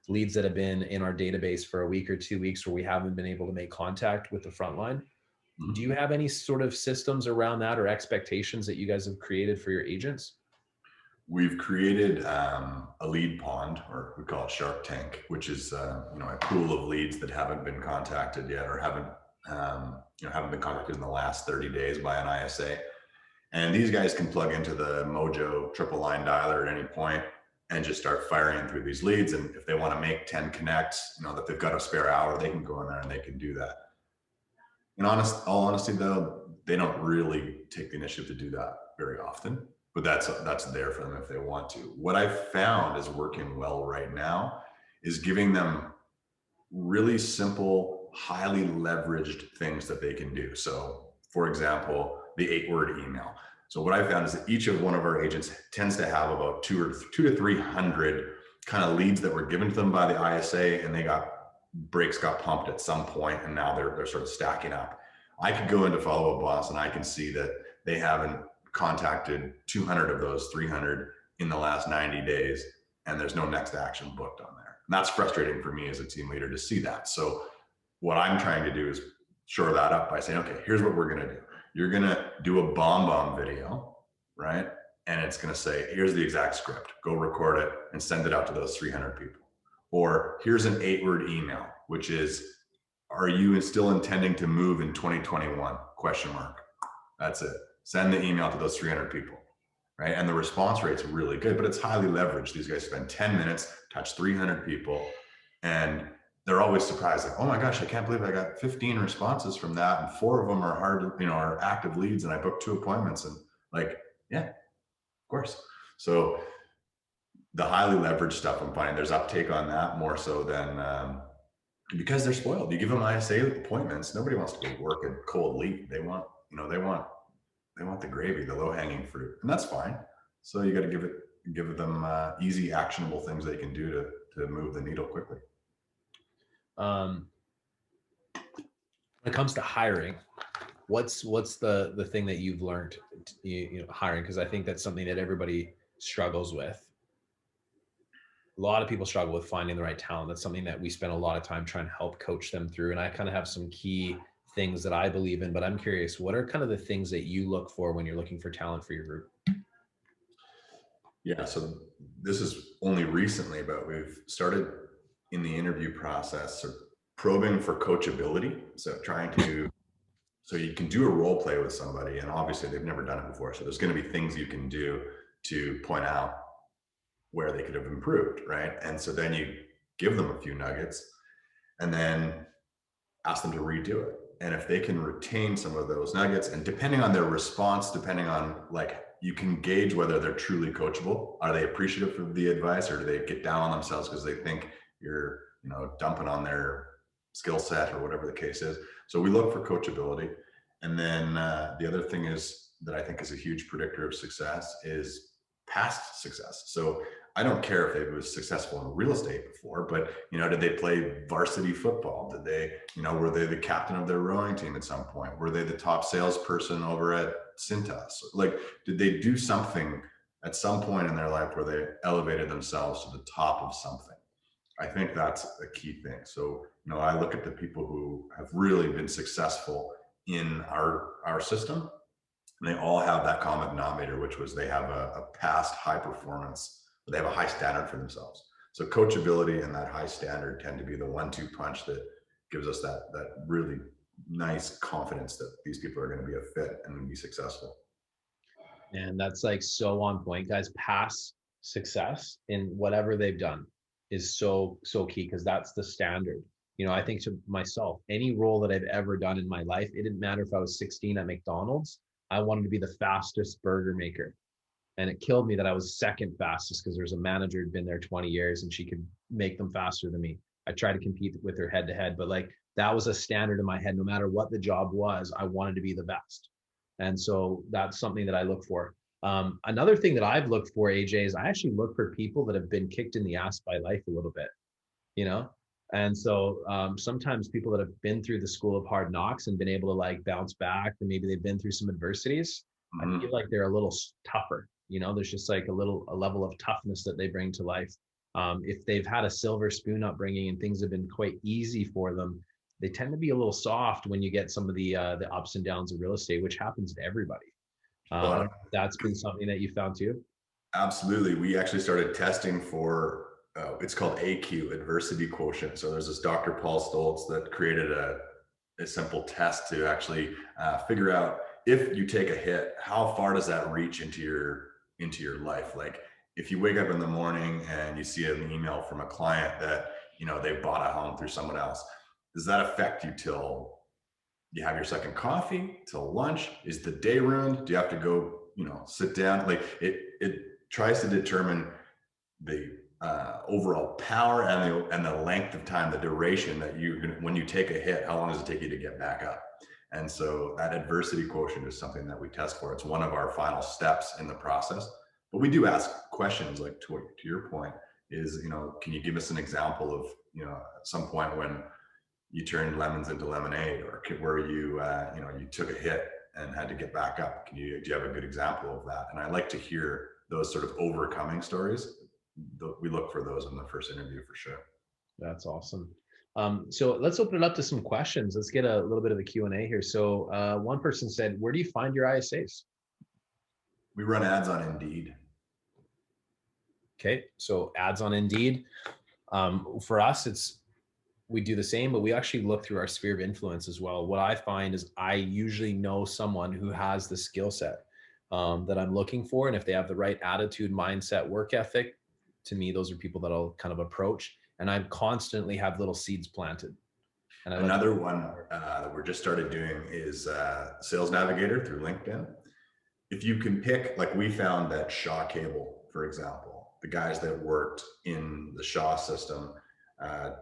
leads that have been in our database for a week or 2 weeks where we haven't been able to make contact with the front line. Mm-hmm. Do you have any sort of systems around that or expectations that you guys have created for your agents? We've created a lead pond, or we call it Shark Tank, which is a pool of leads that haven't been contacted yet, or haven't been contacted in the last 30 days by an ISA. And these guys can plug into the Mojo triple line dialer at any point and just start firing through these leads. And if they want to make 10 connects, that they've got a spare hour, they can go in there and they can do that. In all honesty, though, they don't really take the initiative to do that very often, but that's there for them if they want to. What I've found is working well right now is giving them really simple, highly leveraged things that they can do. So, for example, the 8-word email. So what I found is that each of one of our agents tends to have about 200 to 300 kind of leads that were given to them by the ISA, and brakes got pumped at some point, and now they're sort of stacking up. I could go into Follow Up Boss and I can see that they haven't contacted 200 of those 300 in the last 90 days, and there's no next action booked on there. And that's frustrating for me as a team leader to see that. So what I'm trying to do is shore that up by saying, okay, here's what we're going to do. You're going to do a bomb video, right? And it's going to say, here's the exact script. Go record it and send it out to those 300 people. Or here's an 8-word email, which is, are you still intending to move in 2021? ? That's it. Send the email to those 300 people, right? And the response rate's really good, but it's highly leveraged. These guys spend 10 minutes, touch 300 people, and they're always surprised, like, oh my gosh, I can't believe I got 15 responses from that, and 4 of them are active leads, and I booked 2 appointments, and like, yeah, of course. So the highly leveraged stuff, I'm finding there's uptake on that more so than because they're spoiled. You give them ISA appointments, nobody wants to go work a cold lead. They want the gravy, the low hanging fruit, and that's fine. So you got to give them easy, actionable things they can do to move the needle quickly. When it comes to hiring, what's the thing that you've learned, hiring? Because I think that's something that everybody struggles with. A lot of people struggle with finding the right talent. That's something that we spend a lot of time trying to help coach them through. And I kind of have some key things that I believe in, but I'm curious, what are kind of the things that you look for when you're looking for talent for your group? Yeah, so this is only recently, but we've started in the interview process or probing for coachability. So you can do a role play with somebody, and obviously they've never done it before. So there's going to be things you can do to point out where they could have improved, right? And so then you give them a few nuggets and then ask them to redo it. And if they can retain some of those nuggets, and depending on their response, depending on, like, you can gauge whether they're truly coachable. Are they appreciative of the advice, or do they get down on themselves because they think you're, dumping on their skill set or whatever the case is? So we look for coachability. And then the other thing is that I think is a huge predictor of success is past success. So I don't care if they was successful in real estate before, but, did they play varsity football? Did they, were they the captain of their rowing team at some point? Were they the top salesperson over at Cintas? Like, did they do something at some point in their life where they elevated themselves to the top of something? I think that's a key thing. So, I look at the people who have really been successful in our system, and they all have that common denominator, which was they have a past high performance. They have a high standard for themselves. So coachability and that high standard tend to be the 1-2 punch that gives us that really nice confidence that these people are going to be a fit and be successful. And that's like so on point, guys. Past success in whatever they've done is so, so key, because that's the standard. You know, I think to myself, any role that I've ever done in my life, it didn't matter if I was 16 at McDonald's, I wanted to be the fastest burger maker. And it killed me that I was second fastest because there's a manager who'd been there 20 years and she could make them faster than me. I tried to compete with her head to head, but like that was a standard in my head. No matter what the job was, I wanted to be the best. And so that's something that I look for. Another thing that I've looked for, AJ, is I actually look for people that have been kicked in the ass by life a little bit, you know? And so sometimes people that have been through the school of hard knocks and been able to like bounce back, or maybe they've been through some adversities, I feel like they're a little tougher. You know, there's just like a level of toughness that they bring to life. If they've had a silver spoon upbringing and things have been quite easy for them, they tend to be a little soft when you get some of the ups and downs of real estate, which happens to everybody. I don't know if that's been something that you found too. Absolutely. We actually started testing for, it's called AQ, adversity quotient. So there's this Dr. Paul Stoltz that created a simple test to actually figure out, if you take a hit, how far does that reach into your life? Like if you wake up in the morning and you see an email from a client that, you know, they bought a home through someone else, does that affect you till you have your second coffee, till lunch? Is the day ruined? Do you have to go, you know, sit down? Like it tries to determine the overall power and the length of time, the duration that when you take a hit, how long does it take you to get back up? And so that adversity quotient is something that we test for. It's one of our final steps in the process. But we do ask questions like, to your point, is, you know, can you give us an example of, you know, at some point when you turned lemons into lemonade, or where you, you know, you took a hit and had to get back up? Do you have a good example of that? And I like to hear those sort of overcoming stories. We look for those in the first interview for sure. That's awesome. So let's open it up to some questions. Let's get a little bit of a Q&A here. So one person said, where do you find your ISAs? We run ads on Indeed. Okay, so ads on Indeed. For us, we do the same, but we actually look through our sphere of influence as well. What I find is I usually know someone who has the skill set that I'm looking for. And if they have the right attitude, mindset, work ethic, to me, those are people that I'll kind of approach. And I constantly have little seeds planted. And another one that we're just started doing is Sales Navigator through LinkedIn. If you can pick, like we found that Shaw Cable, for example, the guys that worked in the Shaw system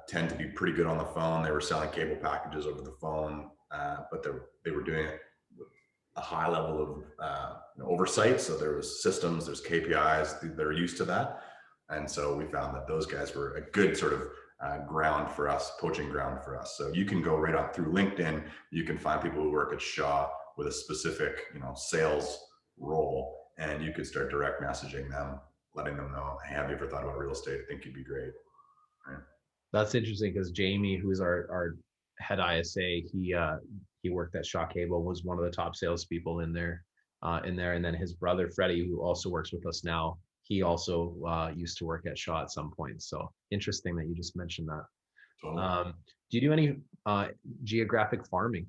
tend to be pretty good on the phone. They were selling cable packages over the phone, but they were doing it with a high level of oversight. So there was systems, there's KPIs, they're used to that. And so we found that those guys were a good sort of ground for us, poaching ground for us. So you can go right up through LinkedIn. You can find people who work at Shaw with a specific, you know, sales role, and you could start direct messaging them, letting them know, hey, have you ever thought about real estate? I think you'd be great. Right. That's interesting, because Jamie, who's our head ISA, he worked at Shaw Cable, was one of the top salespeople in there. And then his brother Freddie, who also works with us now, he also used to work at Shaw at some point. So interesting that you just mentioned that. Totally. Do you do any geographic farming?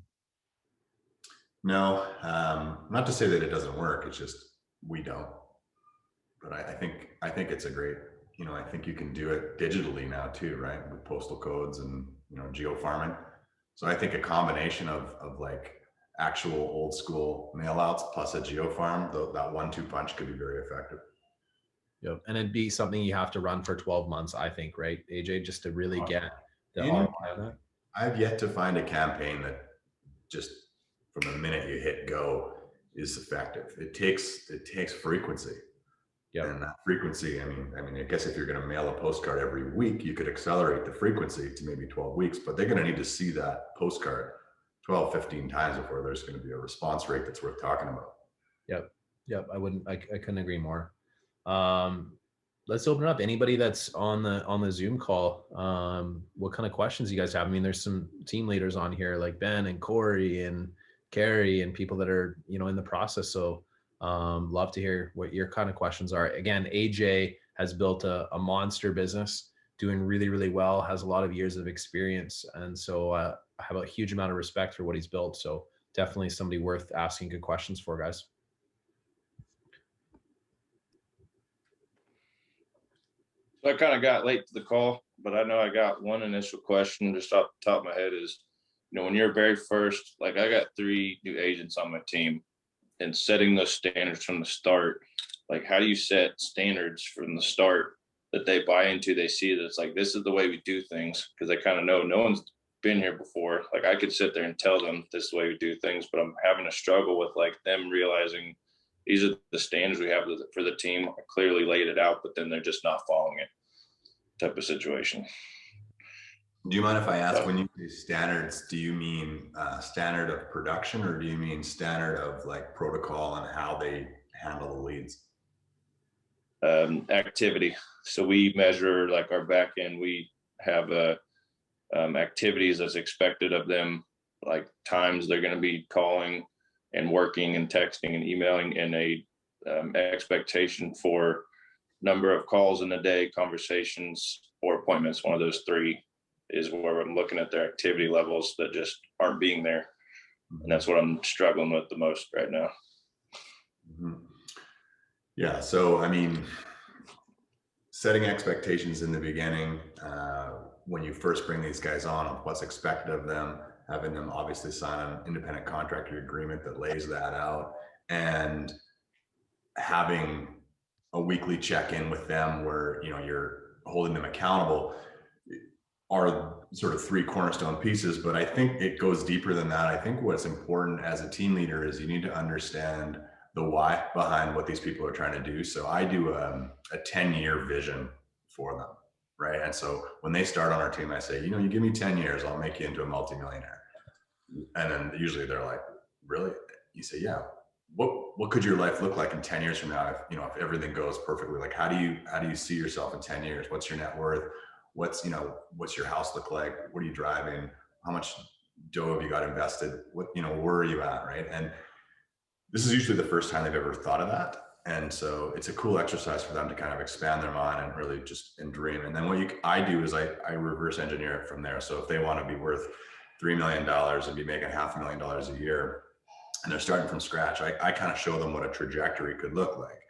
No, not to say that it doesn't work. It's just we don't. But I think it's a great, you know, I think you can do it digitally now too, right? With postal codes and, you know, geo farming. So I think a combination of like actual old school mail outs plus a geo farm, that 1-2 punch could be very effective. Yep. And it'd be something you have to run for 12 months, I think, right, AJ, just to really get the ROI on that. I've yet to find a campaign that just from the minute you hit go is effective. It takes frequency. Yeah. And that frequency, I mean, I guess if you're going to mail a postcard every week, you could accelerate the frequency to maybe 12 weeks, but they're going to need to see that postcard 12, 15 times before there's going to be a response rate that's worth talking about. Yep. I couldn't agree more. Let's open it up. Anybody that's on the Zoom call, what kind of questions you guys have? I mean, there's some team leaders on here like Ben and Corey and Carrie and people that are, you know, in the process. So love to hear what your kind of questions are. Again, AJ has built a monster business. doing really, really well, has a lot of years of experience. And so I have a huge amount of respect for what he's built. So definitely somebody worth asking good questions for, guys. So I kind of got late to the call, but I know I got one initial question just off the top of my head is, when you're very first, like I got 3 new agents on my team, and setting those standards from the start, like how do you set standards from the start that they buy into? They see that it's like, this is the way we do things, because they kind of know no one's been here before. Like I could sit there and tell them this is the way we do things, but I'm having a struggle with like them realizing these are the standards we have for the team. I clearly laid it out, but then they're just not following it, type of situation. Do you mind if I ask, when you say standards, do you mean standard of production, or do you mean standard of like protocol and how they handle the leads? Activity. So we measure like our back end. We have activities that's expected of them, like times they're going to be calling and working and texting and emailing, and a expectation for number of calls in a day, conversations, or appointments. One of those 3 is where I'm looking at their activity levels that just aren't being there. And that's what I'm struggling with the most right now. Mm-hmm. Yeah. So, I mean, setting expectations in the beginning, when you first bring these guys on, of what's expected of them, having them obviously sign an independent contractor agreement that lays that out, and having a weekly check-in with them where, you're holding them accountable, are sort of 3 cornerstone pieces. But I think it goes deeper than that. I think what's important as a team leader is you need to understand the why behind what these people are trying to do. So I do a 10-year vision for them, right? And so when they start on our team, I say, you give me 10 years, I'll make you into a multimillionaire. And then usually they're like, really? You say, yeah. What could your life look like in 10 years from now if everything goes perfectly? Like how do you see yourself in 10 years? What's your net worth? What's your house look like? What are you driving? How much dough have you got invested? Where are you at, right? And this is usually the first time they've ever thought of that. And so it's a cool exercise for them to kind of expand their mind and really just dream. And then what I do is I reverse engineer it from there. So if they want to be worth $3 million and be making $500,000 a year, and they're starting from scratch, I kind of show them what a trajectory could look like.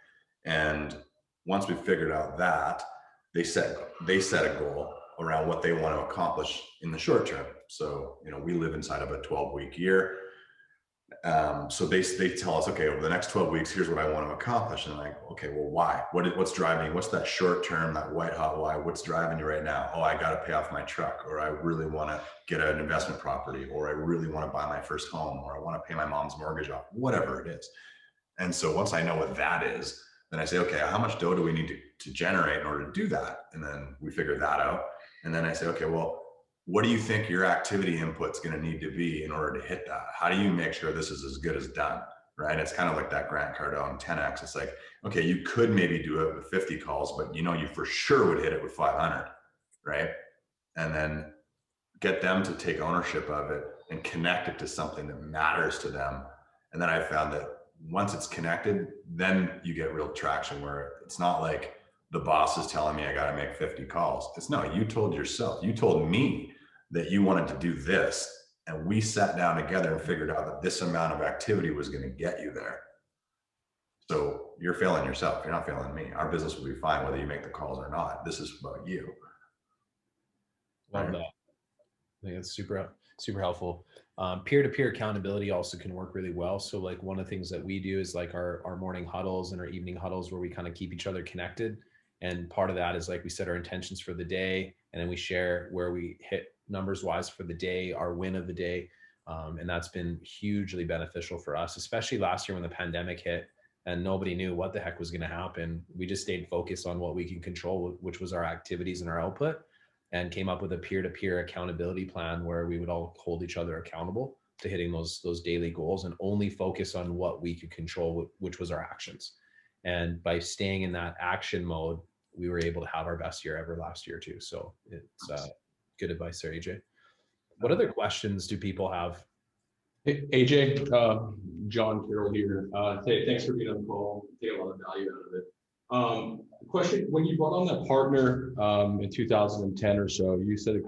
And once we've figured out that, they set a goal around what they want to accomplish in the short term. So, we live inside of a 12-week year. So they tell us, okay, over the next 12 weeks, here's what I want to accomplish. And I'm like, okay, well, why? What's driving? What's that short term, that white hot why? What's driving you right now? Oh, I got to pay off my truck, or I really want to get an investment property, or I really want to buy my first home, or I want to pay my mom's mortgage off, whatever it is. And so once I know what that is, then I say, okay, how much dough do we need to generate in order to do that? And then we figure that out. And then I say, okay, well, what do you think your activity input's going to need to be in order to hit that? How do you make sure this is as good as done, right? It's kind of like that Grant Cardone 10X. It's like, okay, you could maybe do it with 50 calls, but you for sure would hit it with 500, right? And then get them to take ownership of it and connect it to something that matters to them. And then I found that once it's connected, then you get real traction, where it's not like the boss is telling me I got to make 50 calls. It's no, you told yourself, you told me that you wanted to do this. And we sat down together and figured out that this amount of activity was going to get you there. So you're failing yourself. You're not failing me. Our business will be fine whether you make the calls or not. This is about you. Love that. I think it's super helpful. Peer-to-peer accountability also can work really well. So like one of the things that we do is like our morning huddles and our evening huddles, where we kind of keep each other connected. And part of that is like we set our intentions for the day, and then we share where we hit numbers wise for the day, our win of the day. And that's been hugely beneficial for us, especially last year when the pandemic hit and nobody knew what the heck was going to happen. We just stayed focused on what we can control, which was our activities and our output, and came up with a peer-to-peer accountability plan where we would all hold each other accountable to hitting those daily goals, and only focus on what we could control, which was our actions. And by staying in that action mode, we were able to have our best year ever last year too. So it's good advice there, AJ. What other questions do people have? Hey, AJ, John Carroll here. Thanks for being on the call. Take a lot of value out of it. question, when you brought on that partner in 2010 or so, you said it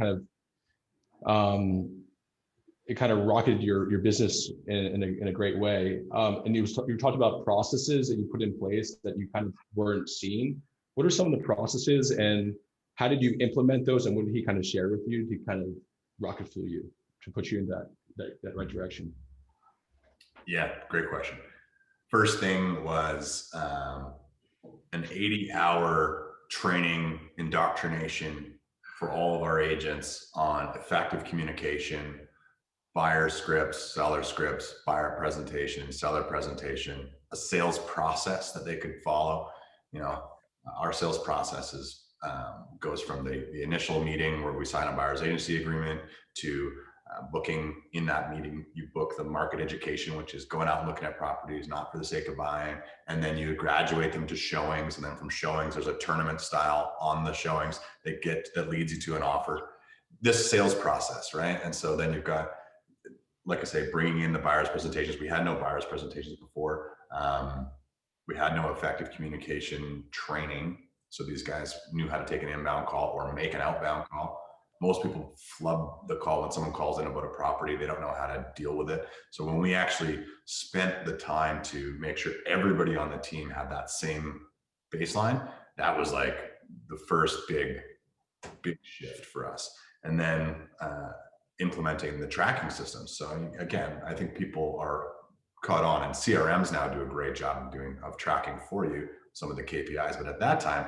kind of rocketed your business in a great way. And you talked about processes that you put in place that you kind of weren't seeing. What are some of the processes, and how did you implement those, and what did he kind of share with you to kind of rocket fuel you, to put you in that right direction? Yeah, great question. First thing was an 80-hour training indoctrination for all of our agents on effective communication, buyer scripts, seller scripts, buyer presentation, seller presentation, a sales process that they could follow. Our sales process goes from the initial meeting where we sign a buyer's agency agreement to booking. In that meeting, you book the market education, which is going out and looking at properties, not for the sake of buying. And then you graduate them to showings. And then from showings, there's a tournament style on the showings that leads you to an offer. This sales process, right? And so then you've got, like I say, bringing in the buyer's presentations. We had no buyer's presentations before. We had no effective communication training. So these guys knew how to take an inbound call or make an outbound call. Most people flub the call when someone calls in about a property. They don't know how to deal with it. So when we actually spent the time to make sure everybody on the team had that same baseline, that was like the first big shift for us. And then implementing the tracking system. So again, I think people are caught on, and CRMs now do a great job of tracking for you some of the KPIs. But at that time,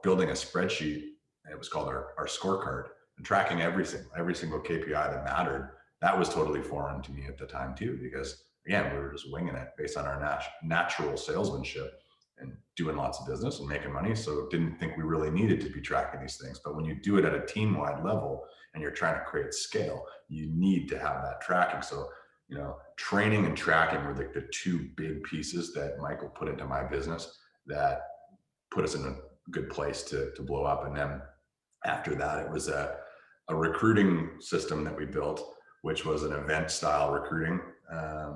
building a spreadsheet, and it was called our scorecard, and tracking every single KPI that mattered, that was totally foreign to me at the time too, because again, we were just winging it based on our natural salesmanship and doing lots of business and making money. So didn't think we really needed to be tracking these things. But when you do it at a team-wide level and you're trying to create scale, you need to have that tracking. So, training and tracking were like the two big pieces that Michael put into my business that put us in a good place to blow up. And then after that, it was a recruiting system that we built, which was an event style recruiting.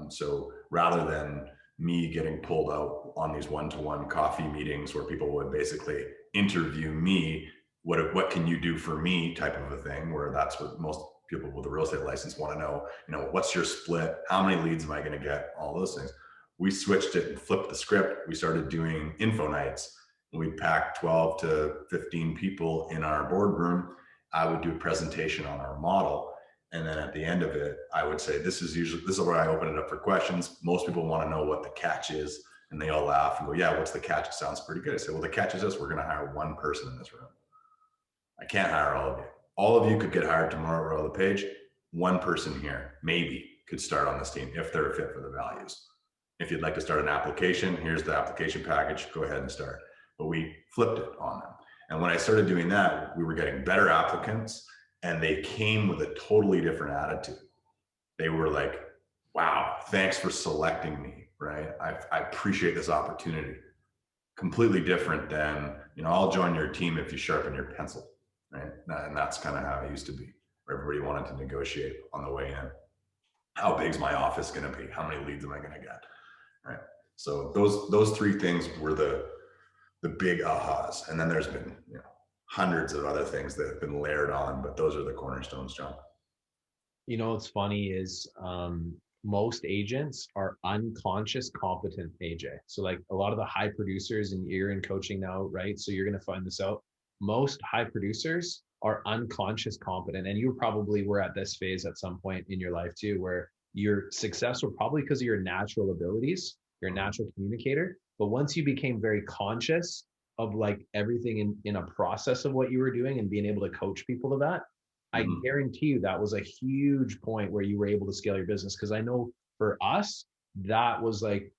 So rather than me getting pulled out on these one-to-one coffee meetings where people would basically interview me, what can you do for me type of a thing, where that's what most people with a real estate license want to know, what's your split? How many leads am I going to get? All those things. We switched it and flipped the script. We started doing info nights. We packed 12 to 15 people in our boardroom. I would do a presentation on our model. And then at the end of it, I would say, this is where I open it up for questions. Most people want to know what the catch is. And they all laugh and go, yeah, what's the catch? It sounds pretty good. I say, well, the catch is this: we're going to hire one person in this room. I can't hire all of you. All of you could get hired tomorrow, row the page. One person here maybe could start on this team if they're a fit for the values. If you'd like to start an application, here's the application package, go ahead and start. But we flipped it on them. And when I started doing that, we were getting better applicants, and they came with a totally different attitude. They were like, wow, thanks for selecting me, right? I appreciate this opportunity. Completely different than, I'll join your team if you sharpen your pencil, right? And that's kind of how it used to be, where everybody wanted to negotiate on the way in. How big's my office going to be? How many leads am I going to get? Right. So those three things were the big ahas. And then there's been hundreds of other things that have been layered on, but those are the cornerstones, John. What's funny is most agents are unconscious competent, AJ. So like a lot of the high producers, and you're in coaching now, right? So you're going to find this out. Most high producers are unconscious competent. And you probably were at this phase at some point in your life too, where you're successful probably because of your natural abilities, you're a natural communicator. But once you became very conscious of like everything in a process of what you were doing and being able to coach people to that, I guarantee you that was a huge point where you were able to scale your business. Because I know for us, that was like,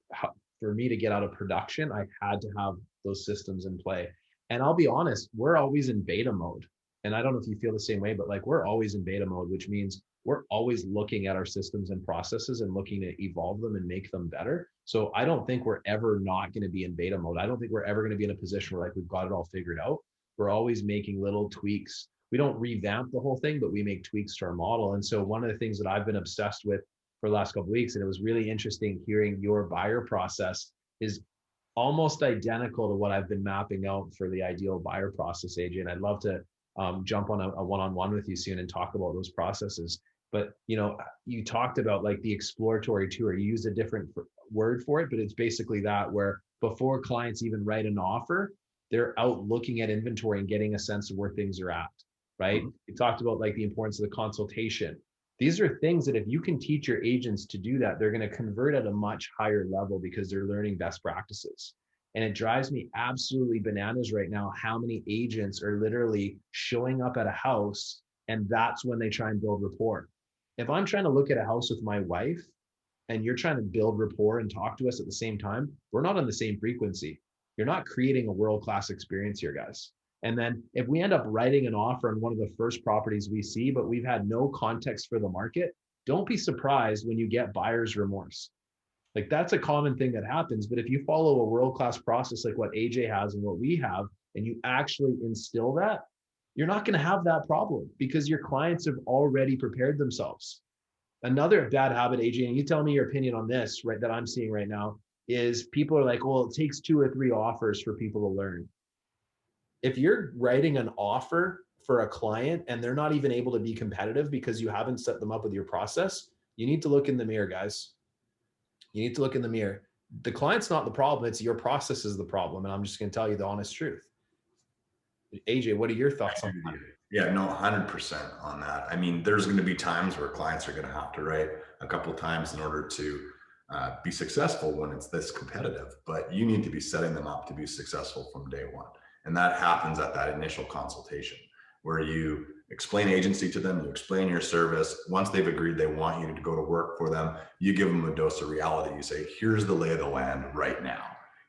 for me to get out of production, I had to have those systems in play. And I'll be honest, we're always in beta mode. And I don't know if you feel the same way, but like we're always in beta mode, which means we're always looking at our systems and processes and looking to evolve them and make them better. So I don't think we're ever not going to be in beta mode. I don't think we're ever going to be in a position where like we've got it all figured out. We're always making little tweaks. We don't revamp the whole thing, but we make tweaks to our model. And so one of the things that I've been obsessed with for the last couple of weeks, and it was really interesting hearing your buyer process, is almost identical to what I've been mapping out for the ideal buyer process, AJ. And I'd love to jump on a one-on-one with you soon and talk about those processes. But you talked about like the exploratory tour. You used a different word for it, but it's basically that, where before clients even write an offer, they're out looking at inventory and getting a sense of where things are at, right? You talked about like the importance of the consultation. These are things that if you can teach your agents to do that, they're going to convert at a much higher level because they're learning best practices. And it drives me absolutely bananas right now how many agents are literally showing up at a house and that's when they try and build rapport. If I'm trying to look at a house with my wife and you're trying to build rapport and talk to us at the same time, we're not on the same frequency. You're not creating a world-class experience here, guys. And then if we end up writing an offer on one of the first properties we see, but we've had no context for the market, don't be surprised when you get buyer's remorse. Like that's a common thing that happens. But if you follow a world-class process like what AJ has and what we have, and you actually instill that, you're not going to have that problem because your clients have already prepared themselves. Another bad habit, AJ, and you tell me your opinion on this, right, that I'm seeing right now, is people are like, well, it takes 2 or 3 offers for people to learn. If you're writing an offer for a client and they're not even able to be competitive because you haven't set them up with your process, you need to look in the mirror, guys. You need to look in the mirror. The client's not the problem. It's your process is the problem. And I'm just going to tell you the honest truth. AJ, what are your thoughts on that? Yeah, no, 100% on that. I mean, there's going to be times where clients are going to have to write a couple of times in order to be successful when it's this competitive, but you need to be setting them up to be successful from day one. And that happens at that initial consultation where you explain agency to them, you explain your service. Once they've agreed they want you to go to work for them, you give them a dose of reality. You say, here's the lay of the land right now.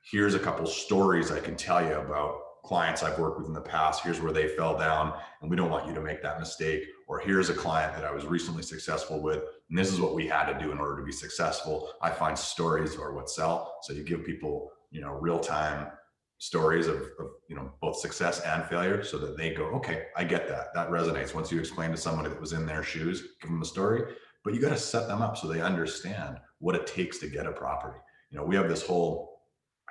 Here's a couple stories I can tell you about clients I've worked with in the past. Here's where they fell down and we don't want you to make that mistake. Or here's a client that I was recently successful with and this is what we had to do in order to be successful. I find stories are what sell. So you give people, real-time stories of both success and failure so that they go, okay, I get that. That resonates. Once you explain to somebody that was in their shoes, give them a story, but you got to set them up so they understand what it takes to get a property. We have this whole,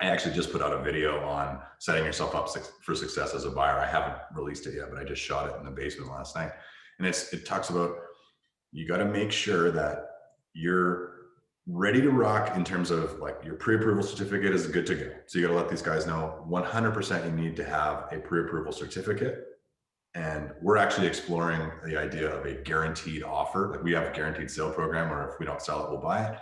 I actually just put out a video on setting yourself up for success as a buyer. I haven't released it yet, but I just shot it in the basement last night. And it talks about, you got to make sure that you're ready to rock in terms of like your pre-approval certificate is good to go. So you got to let these guys know 100% you need to have a pre-approval certificate. And we're actually exploring the idea of a guaranteed offer. Like we have a guaranteed sale program where if we don't sell it, we'll buy it.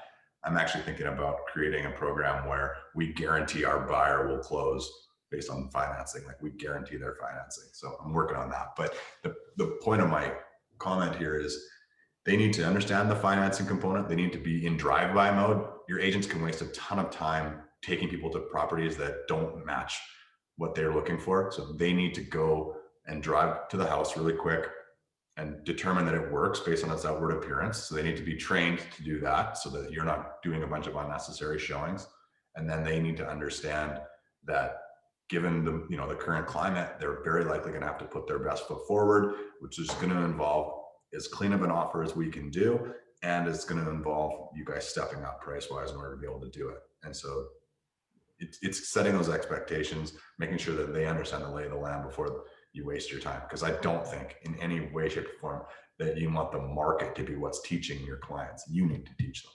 I'm actually thinking about creating a program where we guarantee our buyer will close based on financing. Like we guarantee their financing. So I'm working on that. But the point of my comment here is they need to understand the financing component. They need to be in drive-by mode. Your agents can waste a ton of time taking people to properties that don't match what they're looking for. So they need to go and drive to the house really quick and determine that it works based on its outward appearance. So they need to be trained to do that so that you're not doing a bunch of unnecessary showings. And then they need to understand that given the current climate, they're very likely going to have to put their best foot forward, which is going to involve as clean of an offer as we can do. And it's going to involve you guys stepping up price-wise in order to be able to do it. And so it's setting those expectations, making sure that they understand the lay of the land before you waste your time. Because I don't think in any way, shape, or form that you want the market to be what's teaching your clients. You need to teach them.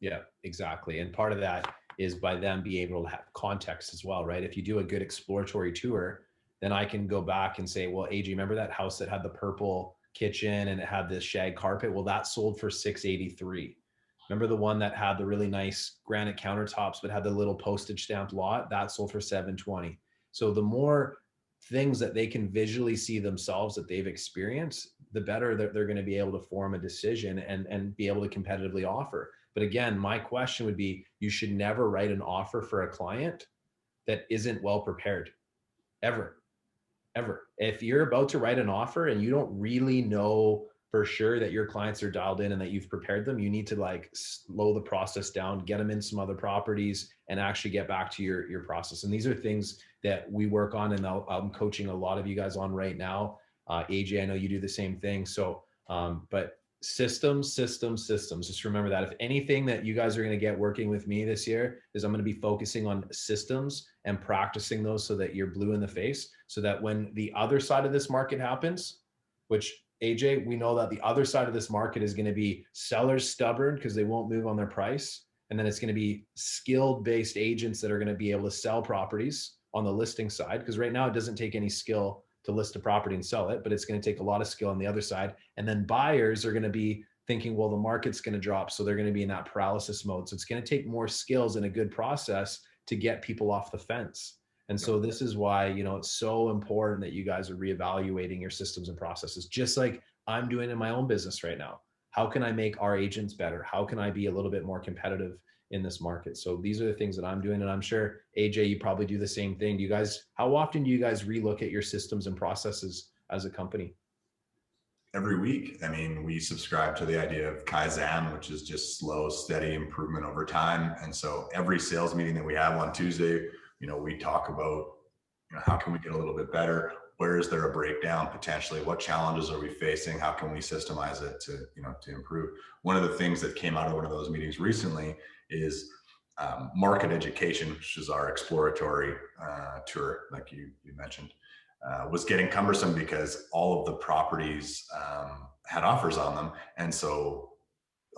Yeah, exactly. And part of that is by them being able to have context as well, right? If you do a good exploratory tour, then I can go back and say, well, AJ, remember that house that had the purple kitchen and it had this shag carpet? Well, that sold for $683. Remember the one that had the really nice granite countertops but had the little postage stamped lot? That sold for $720. So the more things that they can visually see themselves that they've experienced, the better that they're going to be able to form a decision and be able to competitively offer. But again, my question would be, you should never write an offer for a client that isn't well prepared, ever. If you're about to write an offer and you don't really know for sure that your clients are dialed in and that you've prepared them, you need to like slow the process down, get them in some other properties and actually get back to your process. And these are things that we work on and I'm coaching a lot of you guys on right now. AJ, I know you do the same thing. So, but systems. Just remember that if anything that you guys are going to get working with me this year is I'm going to be focusing on systems and practicing those so that you're blue in the face, so that when the other side of this market happens, which AJ, we know that the other side of this market is going to be sellers stubborn because they won't move on their price. And then it's going to be skilled based agents that are going to be able to sell properties on the listing side. Because right now it doesn't take any skill to list a property and sell it, but it's going to take a lot of skill on the other side. And then buyers are going to be thinking, well, the market's going to drop. So they're going to be in that paralysis mode. So it's going to take more skills and a good process to get people off the fence. And so this is why, you know, it's so important that you guys are reevaluating your systems and processes, just like I'm doing in my own business right now. How can I make our agents better? How can I be a little bit more competitive in this market? So these are the things that I'm doing. And I'm sure, AJ, you probably do the same thing. Do you guys, how often do you guys relook at your systems and processes as a company? Every week. I mean, we subscribe to the idea of Kaizen, which is just slow, steady improvement over time. And so every sales meeting that we have on Tuesday, you know, we talk about, you know, how can we get a little bit better? Where is there a breakdown potentially? What challenges are we facing? How can we systemize it to, you know, to improve? One of the things that came out of one of those meetings recently is market education, which is our exploratory tour, like you mentioned, was getting cumbersome because all of the properties had offers on them. And so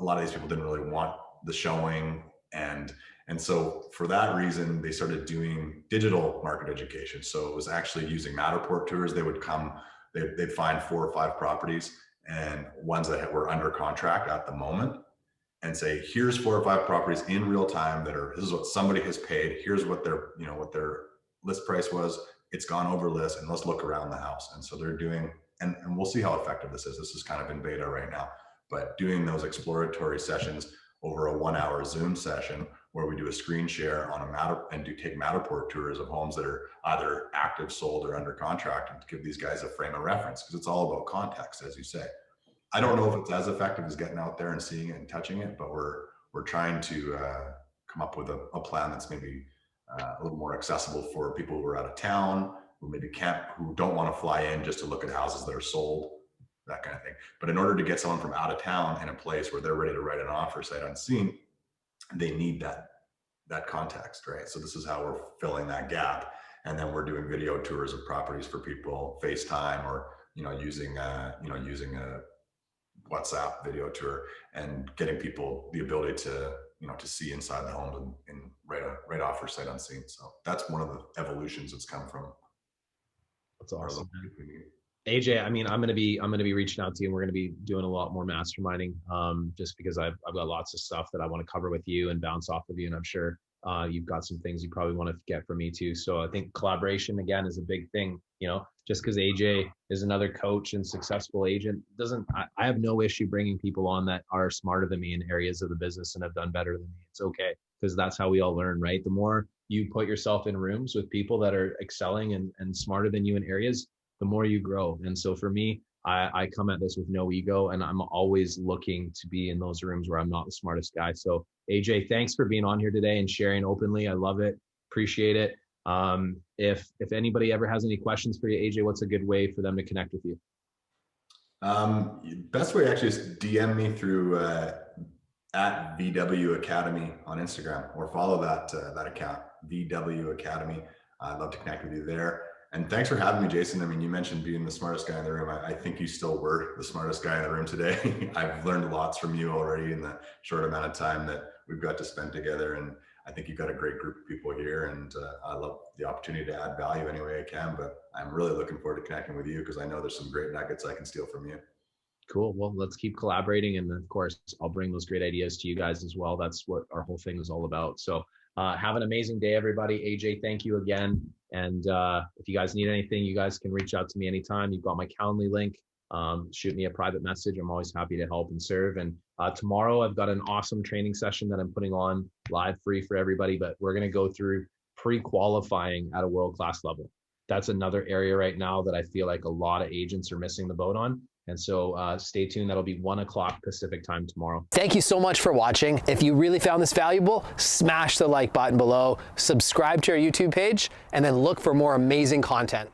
a lot of these people didn't really want the showing. And so for that reason, they started doing digital market education. So it was actually using Matterport tours. They would come, they'd find 4 or 5 properties and ones that were under contract at the moment and say, here's 4 or 5 properties in real time that are, this is what somebody has paid. Here's what their, you know, what their list price was. It's gone over list, and let's look around the house. And so they're doing, and we'll see how effective this is. This is kind of in beta right now, but doing those exploratory sessions over a 1-hour Zoom session where we do a screen share on a take Matterport tours of homes that are either active, sold, or under contract, and to give these guys a frame of reference, because it's all about context, as you say. I don't know if it's as effective as getting out there and seeing it and touching it, but we're trying to come up with a plan that's maybe a little more accessible for people who are out of town, who maybe who don't want to fly in just to look at houses that are sold, that kind of thing. But in order to get someone from out of town in a place where they're ready to write an offer sight unseen, they need that context, right? So this is how we're filling that gap. And then we're doing video tours of properties for people, FaceTime, or, you know, using a WhatsApp video tour, and getting people the ability to, you know, to see inside the home and write offer sight unseen. So that's one of the evolutions that's come from. That's awesome. AJ, I mean, I'm gonna be reaching out to you, and we're gonna be doing a lot more masterminding, just because I've got lots of stuff that I want to cover with you and bounce off of you, and I'm sure you've got some things you probably want to get from me too. So I think collaboration again is a big thing. You know, just because AJ is another coach and successful agent I have no issue bringing people on that are smarter than me in areas of the business and have done better than me. It's okay, because that's how we all learn, right? The more you put yourself in rooms with people that are excelling and smarter than you in areas, the more you grow. And so for me, I come at this with no ego, and I'm always looking to be in those rooms where I'm not the smartest guy. So AJ, thanks for being on here today and sharing openly. I love it. Appreciate it. If anybody ever has any questions for you, AJ, what's a good way for them to connect with you? Best way actually is DM me through at VW Academy on Instagram, or follow that account, VW Academy. I'd love to connect with you there. And thanks for having me, Jason. I mean, you mentioned being the smartest guy in the room. I think you still were the smartest guy in the room today. I've learned lots from you already in the short amount of time that we've got to spend together. And I think you've got a great group of people here, and I love the opportunity to add value any way I can, but I'm really looking forward to connecting with you, because I know there's some great nuggets I can steal from you. Cool. Well, let's keep collaborating. And of course, I'll bring those great ideas to you guys as well. That's what our whole thing is all about. So have an amazing day, everybody. AJ, thank you again. And if you guys need anything, you guys can reach out to me anytime. You've got my Calendly link. Shoot me a private message. I'm always happy to help and serve. And tomorrow I've got an awesome training session that I'm putting on live, free for everybody, but we're going to go through pre-qualifying at a world-class level. That's another area right now that I feel like a lot of agents are missing the boat on. And so stay tuned. That'll be 1 o'clock Pacific time tomorrow. Thank you so much for watching. If you really found this valuable, smash the like button below, subscribe to our YouTube page, and then look for more amazing content.